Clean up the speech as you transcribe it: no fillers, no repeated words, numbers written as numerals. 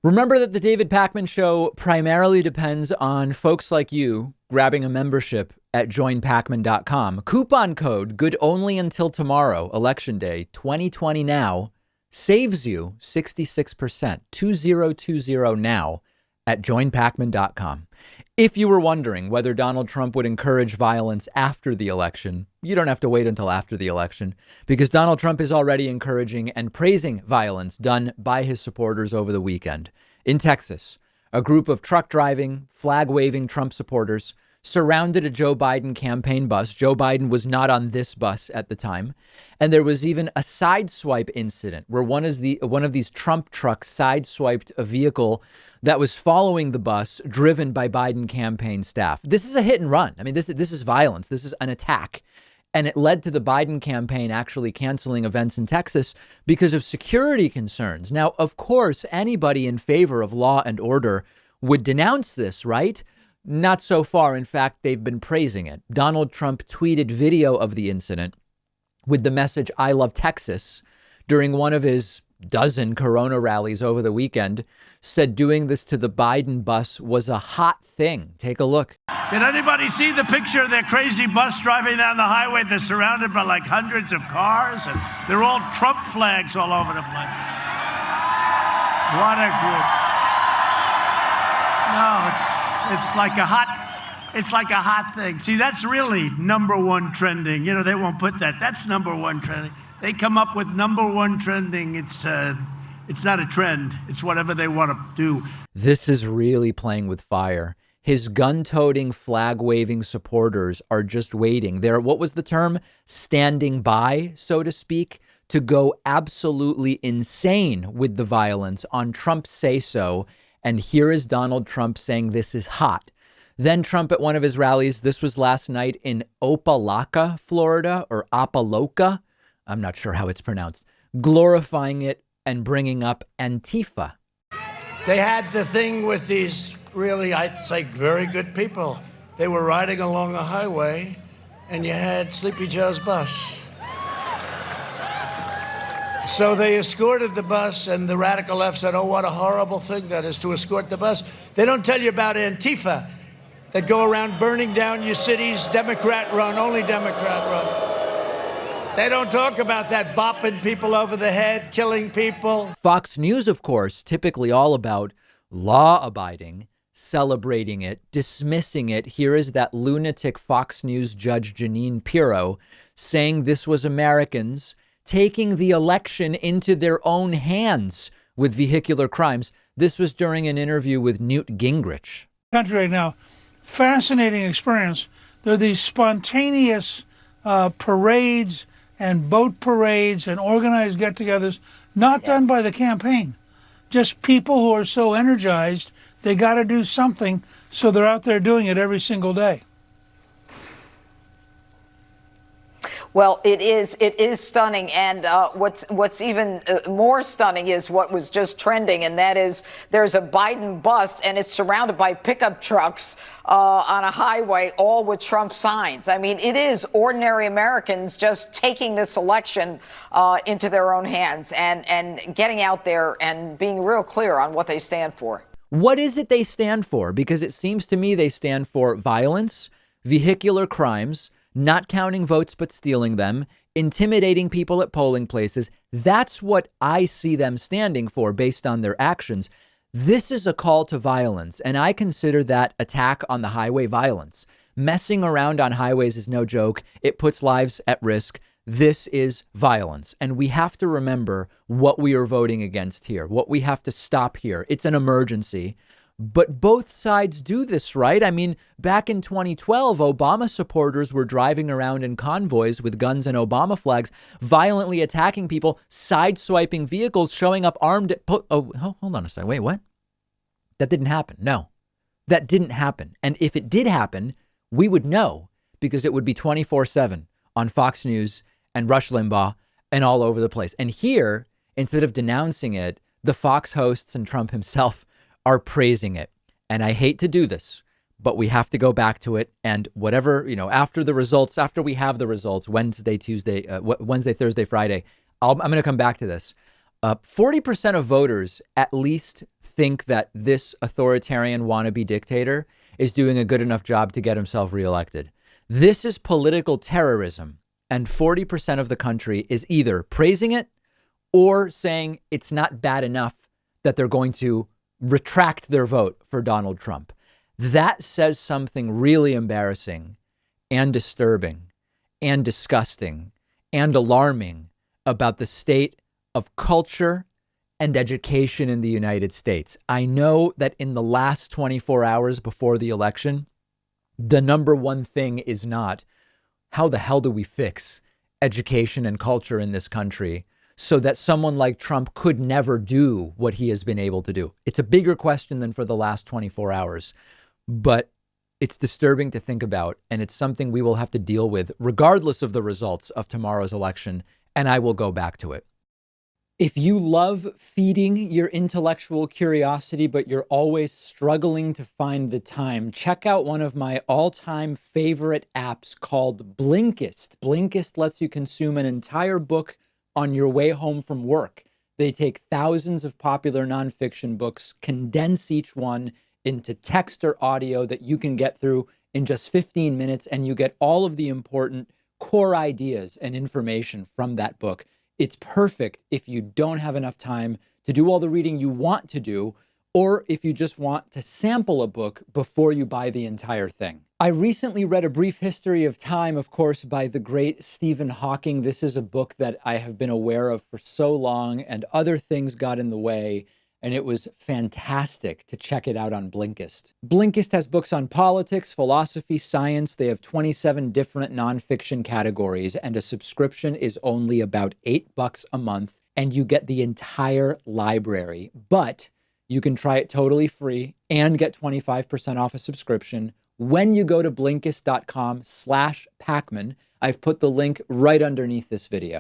Remember that the David Pakman Show primarily depends on folks like you grabbing a membership at joinpakman.com. Coupon code good only until tomorrow, Election Day 2020 now, saves you 66%, 2020 now at joinpakman.com. If you were wondering whether Donald Trump would encourage violence after the election, you don't have to wait until after the election, because Donald Trump is already encouraging and praising violence done by his supporters over the weekend. In Texas, a group of truck driving, flag waving Trump supporters surrounded a Joe Biden campaign bus. Joe Biden was not on this bus at the time. And there was even a sideswipe incident where one of these Trump trucks sideswiped a vehicle that was following the bus driven by Biden campaign staff. This is a hit and run. I mean, this is violence. This is an attack. And it led to the Biden campaign actually canceling events in Texas because of security concerns. Now, of course, anybody in favor of law and order would denounce this, right? Not so far. In fact, they've been praising it. Donald Trump tweeted video of the incident with the message, "I love Texas," during one of his dozen Corona rallies over the weekend, said doing this to the Biden bus was a hot thing. Take a look. Did anybody see the picture of their crazy bus driving down the highway? They're surrounded by like hundreds of cars, and they're all Trump flags all over the place. What a group. No, it's like a hot thing. See, that's really number one trending. You know, they won't put that. That's number one trending. They come up with number one trending. It's not a trend. It's whatever they want to do. This is really playing with fire. His gun-toting, flag-waving supporters are just waiting. They're, what was the term? Standing by, so to speak, to go absolutely insane with the violence on Trump's say-so. And here is Donald Trump saying this is hot. Then Trump at one of his rallies, this was last night in Opelika, Florida, or Apaloka. I'm not sure how it's pronounced, glorifying it and bringing up Antifa. They had the thing with these really, I'd say, very good people. They were riding along the highway, and you had Sleepy Joe's bus. So they escorted the bus, and the radical left said, "Oh, what a horrible thing that is to escort the bus." They don't tell you about Antifa that go around burning down your cities, Democrat run, only Democrat run. They don't talk about that, bopping people over the head, killing people. Fox News, of course, typically all about law abiding, celebrating it, dismissing it. Here is that lunatic Fox News judge Jeanine Pirro saying this was Americans taking the election into their own hands with vehicular crimes. This was during an interview with Newt Gingrich. Country right now, fascinating experience. There are these spontaneous parades and boat parades and organized get-togethers, not done by the campaign. Just people who are so energized, they got to do something, so they're out there doing it every single day. Well, it is stunning. And what's even more stunning is what was just trending. And that is there's a Biden bus and it's surrounded by pickup trucks on a highway, all with Trump signs. I mean, it is ordinary Americans just taking this election into their own hands and getting out there and being real clear on what they stand for. What is it they stand for? Because it seems to me they stand for violence, vehicular crimes, not counting votes but stealing them, intimidating people at polling places. That's what I see them standing for based on their actions. This is a call to violence, and I consider that attack on the highway violence. Messing around on highways is no joke. It puts lives at risk. This is violence, and we have to remember what we are voting against here, what we have to stop here. It's an emergency. But both sides do this, right? I mean, back in 2012, Obama supporters were driving around in convoys with guns and Obama flags, violently attacking people, sideswiping vehicles, showing up armed. Hold on a second. Wait, what? That didn't happen. No, that didn't happen. And if it did happen, we would know because it would be 24/7 on Fox News and Rush Limbaugh and all over the place. And here, instead of denouncing it, the Fox hosts and Trump himself are praising it. And I hate to do this, but we have to go back to it. And whatever, after the results, after we have the results, Wednesday, Thursday, Friday, I'm going to come back to this. 40% of voters at least think that this authoritarian wannabe dictator is doing a good enough job to get himself reelected. This is political terrorism. And 40% of the country is either praising it or saying it's not bad enough that they're going to retract their vote for Donald Trump. That says something really embarrassing and disturbing and disgusting and alarming about the state of culture and education in the United States. I know that in the last 24 hours before the election, the number one thing is not how the hell do we fix education and culture in this country so that someone like Trump could never do what he has been able to do. It's a bigger question than for the last 24 hours, but it's disturbing to think about. And it's something we will have to deal with regardless of the results of tomorrow's election. And I will go back to it. If you love feeding your intellectual curiosity, but you're always struggling to find the time, check out one of my all-time favorite apps called Blinkist. Blinkist lets you consume an entire book on your way home from work. They take thousands of popular nonfiction books, condense each one into text or audio that you can get through in just 15 minutes, and you get all of the important core ideas and information from that book. It's perfect if you don't have enough time to do all the reading you want to do, or if you just want to sample a book before you buy the entire thing. I recently read A Brief History of Time, of course, by the great Stephen Hawking. This is a book that I have been aware of for so long, and other things got in the way, and it was fantastic to check it out on Blinkist. Blinkist has books on politics, philosophy, science. They have 27 different nonfiction categories, and a subscription is only about $8 a month, and you get the entire library. But you can try it totally free and get 25% off a subscription when you go to Blinkist.com/Pakman. I've put the link right underneath this video.